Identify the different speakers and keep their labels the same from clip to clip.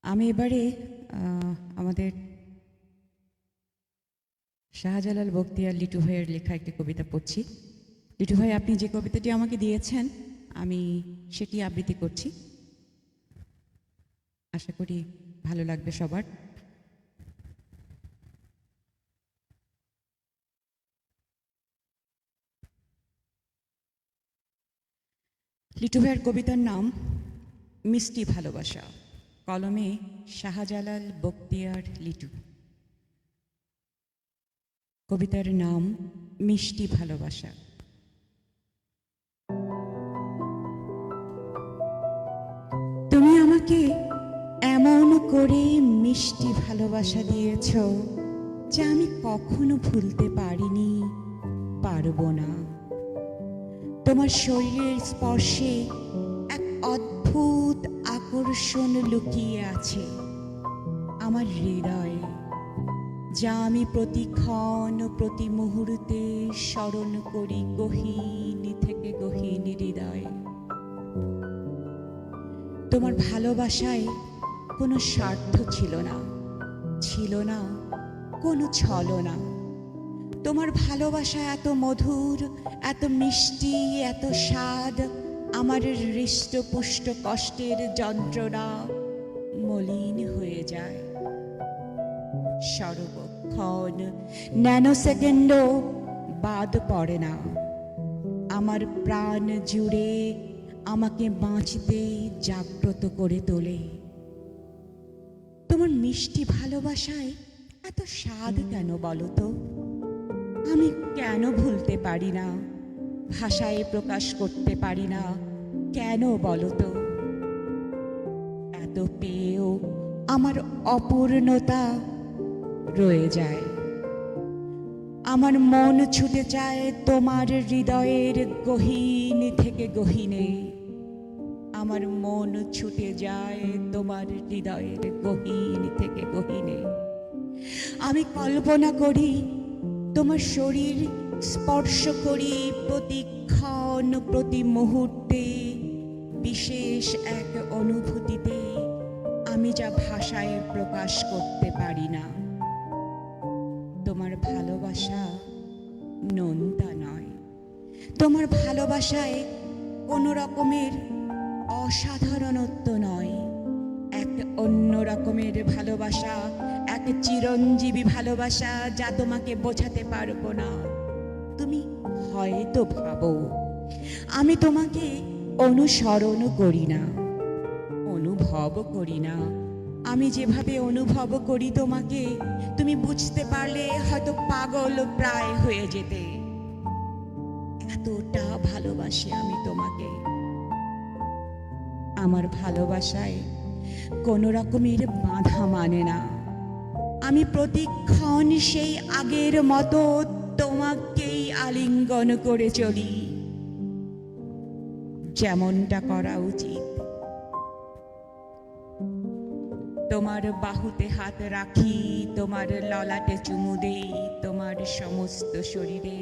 Speaker 1: আমি এবারে আমাদের শাহজালাল বখতিয়ার লিটু ভাইয়ের লেখা একটি কবিতা পড়ছি। লিটু ভাই, আপনি যে কবিতাটি আমাকে দিয়েছেন আমি সেটি আবৃত্তি করছি। আশা করি ভালো লাগবে সবার। লিটু ভাইয়ের কবিতার নাম মিষ্টি ভালোবাসা, কলমে শাহজালাল বখতিয়ার লিটু। কবিতার নাম মিষ্টি ভালোবাসা। তুমি আমাকে এমন করে মিষ্টি ভালোবাসা দিয়েছ যা আমি কখনো ভুলতে পারিনি, পারবো না। তোমার শরীরের স্পর্শে এক অদ্ভুত আকর্ষণ লুকিয়ে আছে আমার হৃদয়ে, যা আমি প্রতিক্ষণ প্রতি মুহূর্তে স্মরণ করি গহীন থেকে গহীন হৃদয়ে। তোমার ভালোবাসায় কোনো স্বার্থ ছিল না, ছিল না কোনো ছলনা। তোমার ভালোবাসা এত মধুর, এত মিষ্টি, এত স্বাদ, আমার হৃষ্টপুষ্ট কষ্টের যন্ত্রণা মলিন হয়ে যায়। সর্বক্ষণ ন্যানো সেকেন্ডও বাদ পড়ে না। আমার প্রাণ জুড়ে আমাকে বাঁচতে জাগ্রত করে তোলে। তোমার মিষ্টি ভালোবাসায় এত স্বাদ কেন বলো তো? আমি কেন ভুলতে পারি না, ভাষায় প্রকাশ করতে পারি না, কেন বলো তো? এত পেয়েও আমার অপূর্ণতা রয়ে যায়। আমার মন ছুটে যায় তোমার হৃদয়ের গহীন থেকে গহীনে। আমার মন ছুটে যায় তোমার হৃদয়ের গহীন থেকে গহীনে। আমি কল্পনা করি তোমার শরীর স্পর্শ করি প্রতিক্ষণ প্রতি মুহূর্তে, বিশেষ এক অনুভূতিতে আমি যা ভাষায় প্রকাশ করতে পারি না। তোমার ভালোবাসা নোনতা নয়, তোমার ভালোবাসায় কোনো রকমের অসাধারণত্ব নয়। এক অন্য রকমের ভালোবাসা, এক চিরঞ্জীবী ভালোবাসা যা তোমাকে বোঝাতে পারবো না। তুমি হয়তো ভাবো আমি তোমাকে অনুসরণ করি না, অনুভব করি না। আমি যেভাবে অনুভব করি তোমাকে, তুমি বুঝতে পারলে হয়তো পাগল প্রায় হয়ে যেতে। এতটা ভালোবাসি আমি তোমাকে। আমার ভালোবাসায় কোনো রকমের বাধা মানে না। আমি প্রতিক্ষণ সেই আগের মতো তোমাকেই আলিঙ্গন করে চলি, যেমনটা করা উচিত। তোমার বাহুতে হাত রাখি, তোমার ললাটে চুমু দেই, তোমার সমস্ত শরীরে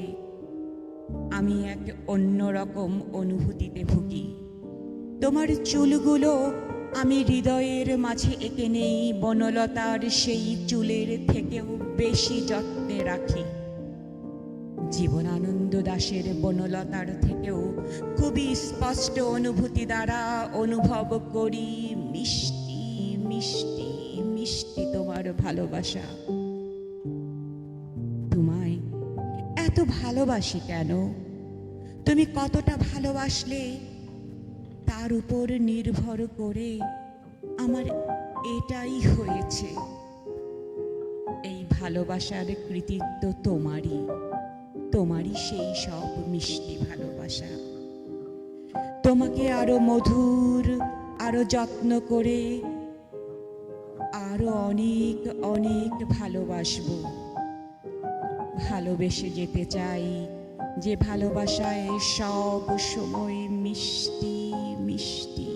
Speaker 1: আমি এক অন্যরকম অনুভূতিতে ভুগি। তোমার চুলগুলো আমি হৃদয়ের মাঝে এঁকে নেই, বনলতার সেই চুলের থেকেও বেশি যত্নে রাখি। জীবনানন্দ দাশের বনলতার থেকেও খুবই স্পষ্ট অনুভূতি দ্বারা অনুভব করি মিষ্টি মিষ্টি মিষ্টি তোমার ভালোবাসা। তোমায় এত ভালোবাসি কেন? তুমি কতটা ভালোবাসলে তার উপর নির্ভর করে আমার এটাই হয়েছে। এই ভালোবাসার কৃতিত্ব তোমারই, তোমারই সেই সব মিষ্টি ভালোবাসা। তোমাকে আরো মধুর, আরো যত্ন করে, আরো অনেক অনেক ভালোবাসবো। ভালোবেসে যেতে চাই যে ভালোবাসায় সব সময় মিষ্টি মিষ্টি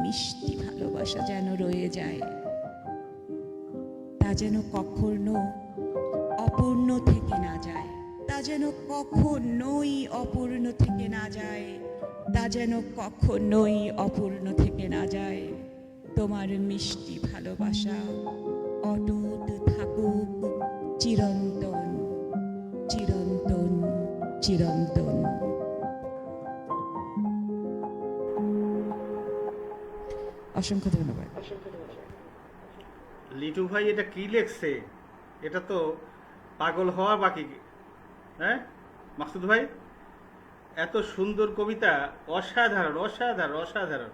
Speaker 1: মিষ্টি ভালোবাসা যেন রয়ে যায়। তা যেন কখনো অপূর্ণ থেকে না যায়, তা যেন কখনোই অপূর্ণ থেকে না যায়, তা যেন কখনোই অপূর্ণ থেকে না যায়। তোমার মিষ্টি ভালোবাসা অটুট থাকুক চিরন্তন চিরন্তন চিরন্তন। অসংখ্য ধন্যবাদ।
Speaker 2: লিটু ভাই এটা কি লেখছে? এটা তো পাগল হওয়া বাকি। হ্যাঁ মাকসুদ ভাই, এত সুন্দর কবিতা, অসাধারণ অসাধারণ অসাধারণ।